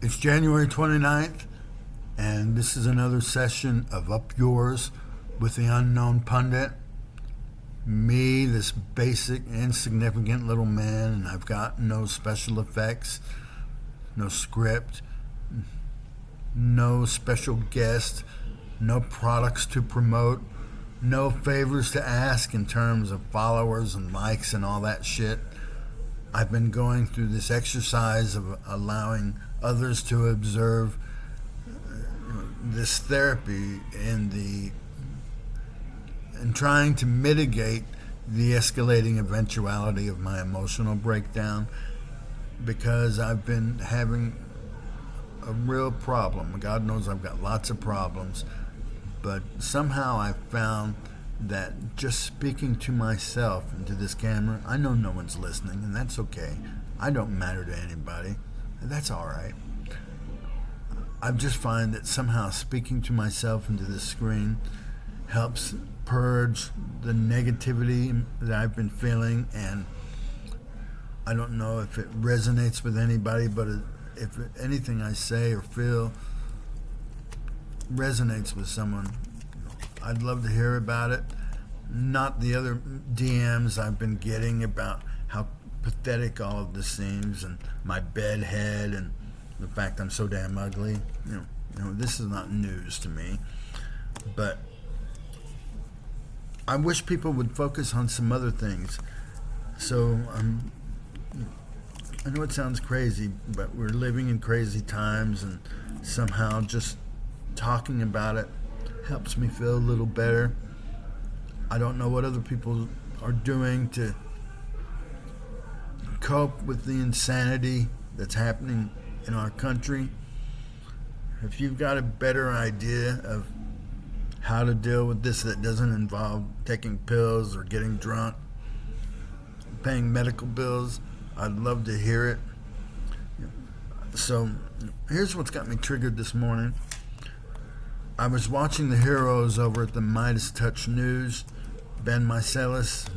It's January 29th, and this is another session of Up Yours with the Unknown Pundit. Me, this basic, insignificant little man, and I've got no special effects, no script, no special guest, no products to promote, no favors to ask in terms of followers and likes and all that shit. I've been going through this exercise of allowing others to observe this therapy and trying to mitigate the escalating eventuality of my emotional breakdown, because I've been having a real problem. God knows I've got lots of problems, but somehow I've found that just speaking to myself into this camera, I know no one's listening, and that's okay. I don't matter to anybody. That's all right. I just find that somehow speaking to myself into this screen helps purge the negativity that I've been feeling, and I don't know if it resonates with anybody, but if anything I say or feel resonates with someone, I'd love to hear about it. Not the other DMs I've been getting about how pathetic all of this seems, and my bedhead, and the fact I'm so damn ugly. You know, this is not news to me. But I wish people would focus on some other things. So I know it sounds crazy, but we're living in crazy times, and somehow just talking about it helps me feel a little better. I don't know what other people are doing to cope with the insanity that's happening in our country. If you've got a better idea of how to deal with this that doesn't involve taking pills or getting drunk, paying medical bills, I'd love to hear it. So here's what's got me triggered this morning. I was watching the heroes over at the Midas Touch News, Ben Meiselas,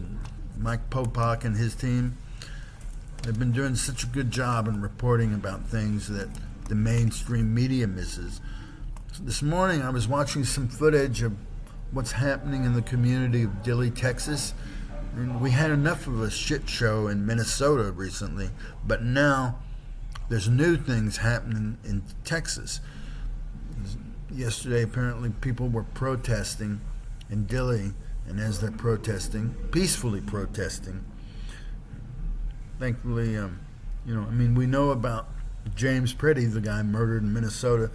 Mike Popak and his team. They've been doing such a good job in reporting about things that the mainstream media misses. So this morning I was watching some footage of what's happening in the community of Dilley, Texas. And we had enough of a shit show in Minnesota recently, but now there's new things happening in Texas. Yesterday, apparently, people were protesting in Dilley, and as they're protesting, peacefully protesting, thankfully, we know about James Pretty, the guy murdered in Minnesota,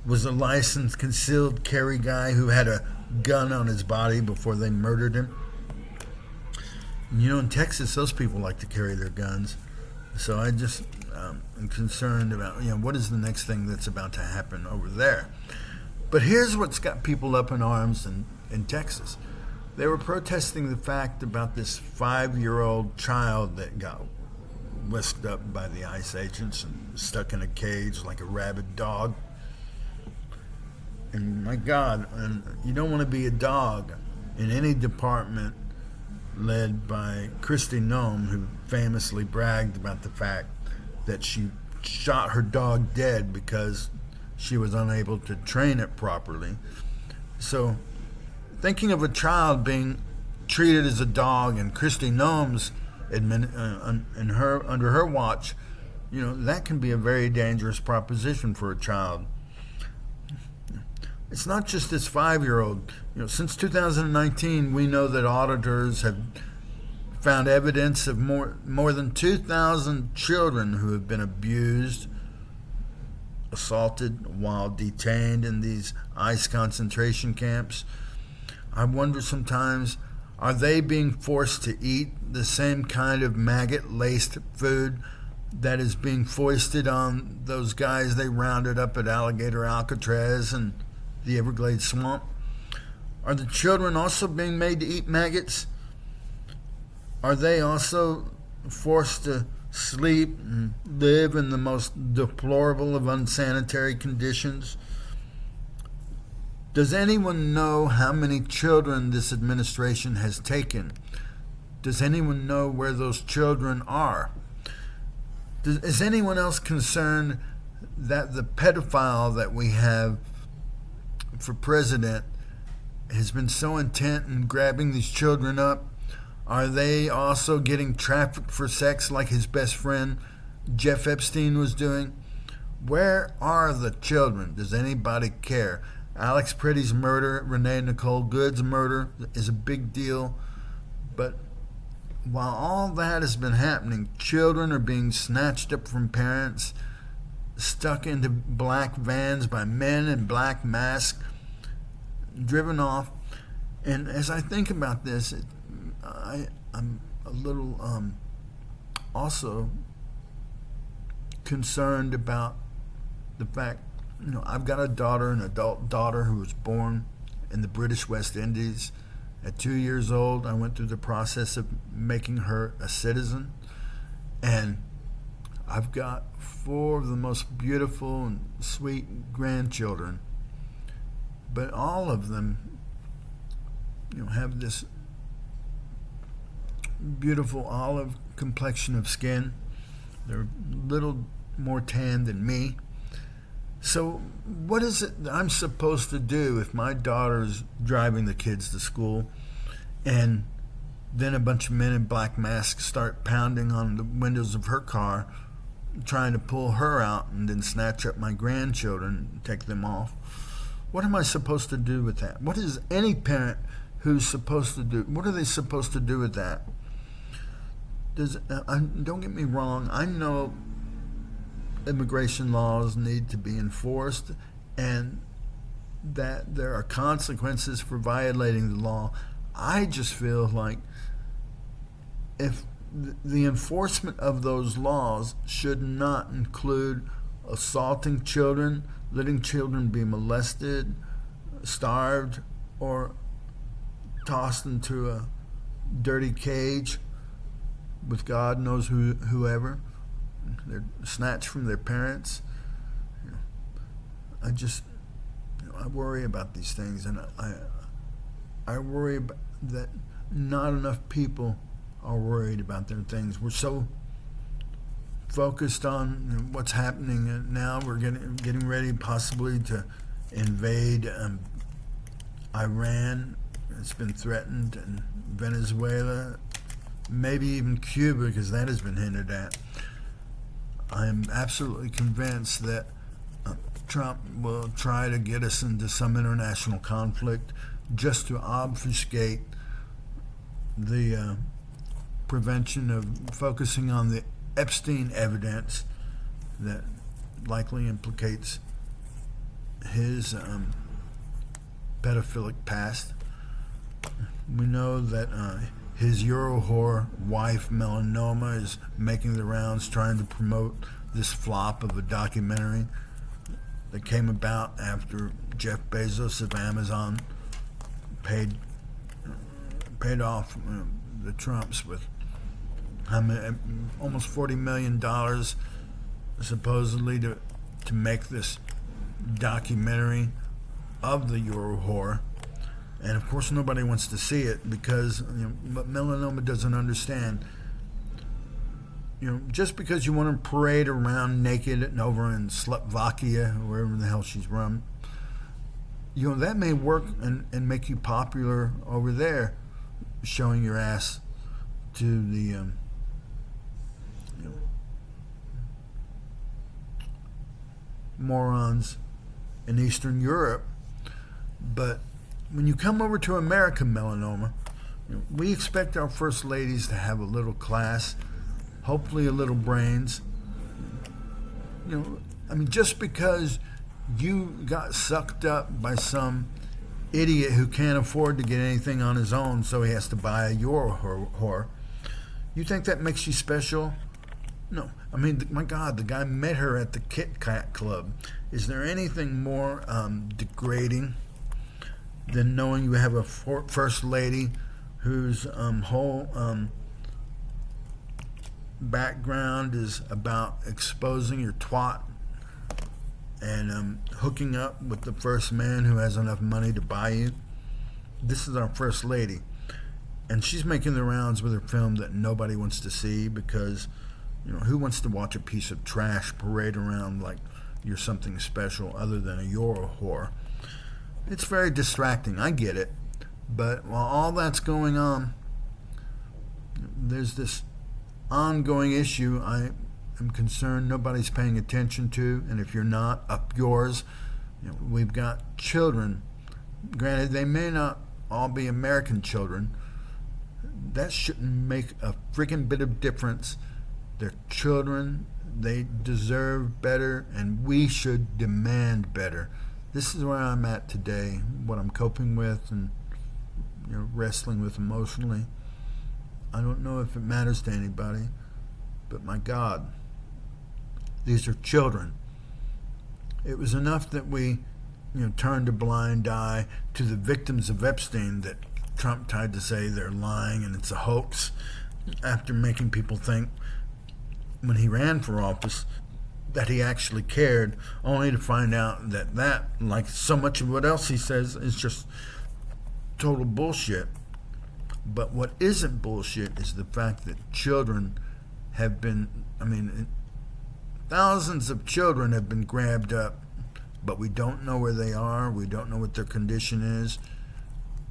was a licensed concealed carry guy who had a gun on his body before they murdered him. And, in Texas, those people like to carry their guns. So I just am concerned about, what is the next thing that's about to happen over there. But here's what's got people up in arms in Texas. They were protesting the fact about this 5-year-old child that got whisked up by the ICE agents and stuck in a cage like a rabid dog. And my God, and you don't want to be a dog in any department led by Kristi Noem, who famously bragged about the fact that she shot her dog dead because she was unable to train it properly. So thinking of a child being treated as a dog and Kristi Noem's under her watch, that can be a very dangerous proposition for a child. It's not just this 5-year-old. Since 2019, we know that auditors have found evidence of more than 2,000 children who have been abused, assaulted while detained in these ICE concentration camps. I wonder sometimes, are they being forced to eat the same kind of maggot-laced food that is being foisted on those guys they rounded up at Alligator Alcatraz and the Everglades swamp? Are the children also being made to eat maggots? Are they also forced to sleep and live in the most deplorable of unsanitary conditions? Does anyone know how many children this administration has taken? Does anyone know where those children are? Is anyone else concerned that the pedophile that we have for president has been so intent in grabbing these children up? Are they also getting trafficked for sex like his best friend Jeff Epstein was doing? Where are the children? Does anybody care? Alex Pretty's murder, Renee Nicole Good's murder is a big deal. But while all that has been happening, children are being snatched up from parents, stuck into black vans by men in black masks, driven off. And as I think about this, I'm a little also concerned about the fact, I've got a daughter, an adult daughter, who was born in the British West Indies. At 2 years old, I went through the process of making her a citizen. And I've got 4 of the most beautiful and sweet grandchildren. But all of them, have this beautiful olive complexion of skin. They're a little more tan than me. So what is it that I'm supposed to do if my daughter's driving the kids to school and then a bunch of men in black masks start pounding on the windows of her car, trying to pull her out and then snatch up my grandchildren and take them off? What am I supposed to do with that? What is any parent who's supposed to do? What are they supposed to do with that? Don't get me wrong, I know immigration laws need to be enforced and that there are consequences for violating the law. I just feel like if the enforcement of those laws should not include assaulting children, letting children be molested, starved, or tossed into a dirty cage with God knows whoever. They're snatched from their parents. I worry about these things, and I worry that not enough people are worried about their things. We're so focused on what's happening now. We're getting ready possibly to invade Iran. It's been threatened, and Venezuela, maybe even Cuba, because that has been hinted at. I am absolutely convinced that Trump will try to get us into some international conflict just to obfuscate the prevention of focusing on the Epstein evidence that likely implicates his pedophilic past. We know that his Euro whore wife, Melanoma, is making the rounds trying to promote this flop of a documentary that came about after Jeff Bezos of Amazon paid off the Trumps with almost $40 million supposedly to make this documentary of the Euro whore. And of course nobody wants to see it because what Melanoma doesn't understand, just because you want to parade around naked and over in Slovakia, wherever the hell she's from, that may work and make you popular over there, showing your ass to the morons in Eastern Europe. But when you come over to America, Melanoma, we expect our first ladies to have a little class, hopefully a little brains. Just because you got sucked up by some idiot who can't afford to get anything on his own, so he has to buy a Euro whore, you think that makes you special? No. My God, the guy met her at the Kit Kat Club. Is there anything more degrading than knowing you have a first lady whose whole background is about exposing your twat and hooking up with the first man who has enough money to buy you? This is our first lady, and she's making the rounds with her film that nobody wants to see because Who wants to watch a piece of trash parade around like you're something special other than you're a whore? It's very distracting. I get it. But while all that's going on, there's this ongoing issue I am concerned nobody's paying attention to. And if you're not, up yours. We've got children. Granted, they may not all be American children. That shouldn't make a freaking bit of difference. They're children. They deserve better, and we should demand better. This is where I'm at today, what I'm coping with and wrestling with emotionally. I don't know if it matters to anybody, but my God, these are children. It was enough that we turned a blind eye to the victims of Epstein that Trump tried to say they're lying and it's a hoax, after making people think when he ran for office that he actually cared, only to find out that, like so much of what else he says, is just total bullshit. But what isn't bullshit is the fact that children have been, thousands of children have been grabbed up, but we don't know where they are. We don't know what their condition is.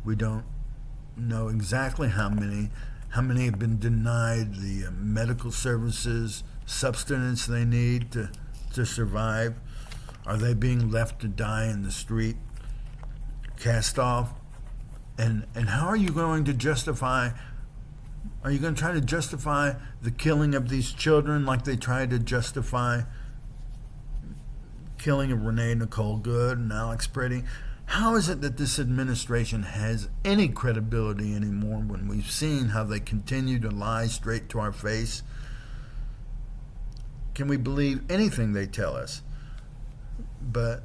We don't know exactly how many have been denied the medical services, sustenance they need to survive. Are they being left to die in the street, cast off? And how are you going to justify, are you going to try to justify the killing of these children like they tried to justify killing of Renee Nicole Good and Alex Pretty? How is it that this administration has any credibility anymore when we've seen how they continue to lie straight to our face? Can we believe anything they tell us? But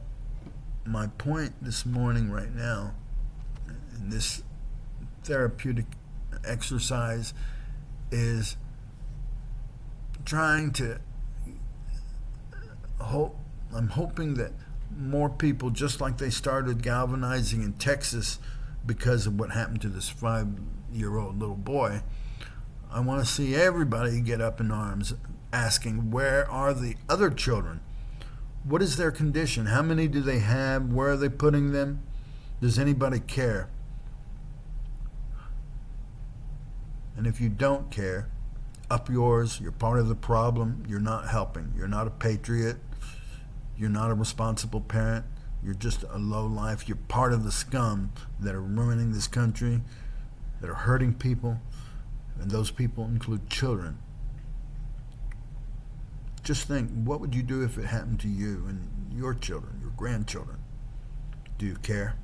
my point this morning right now, in this therapeutic exercise, is trying to hope. I'm hoping that more people, just like they started galvanizing in Texas because of what happened to this 5-year-old little boy, I want to see everybody get up in arms asking, where are the other children? What is their condition? How many do they have? Where are they putting them? Does anybody care? And if you don't care, up yours. You're part of the problem. You're not helping. You're not a patriot. You're not a responsible parent. You're just a lowlife. You're part of the scum that are ruining this country, that are hurting people, and those people include children. Just think, what would you do if it happened to you and your children, your grandchildren? Do you care?